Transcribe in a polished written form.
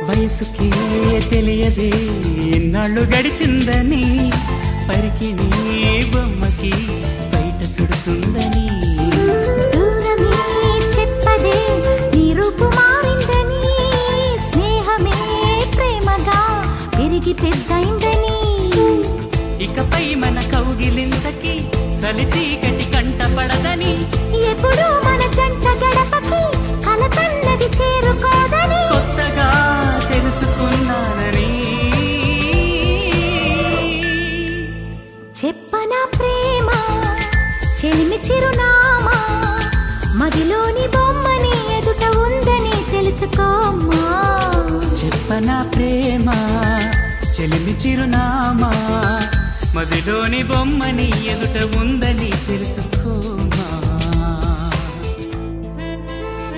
వయసుకే తెలియదే ఎన్నాళ్ళు గడిచిందని, పరికిణి బొమ్మకి బయట చుడుతుందని. దూరమే చెప్పదే నీ రూపు మారిందని, స్నేహమే ప్రేమగా పెరిగి పెద్దయిందని. ఇకపై మన కౌగిలింతకి చలి చీకటి కంట పడదని, ఎప్పుడు మన జంట గడపకి కలతన్నది చేరుకోదని కొత్తగా తెలుసుకున్నానని. చెప్పనా ప్రేమ చెలిమి చిరునామా, మదిలోని బొమ్మని ఎదుట ఉందని తెలుసుకోమ్మా. చెప్పనా ప్రేమ చెలిమి చిరునామా, మదిలోని బొమ్మని ఎదుట ఉందని తెలుసుకో.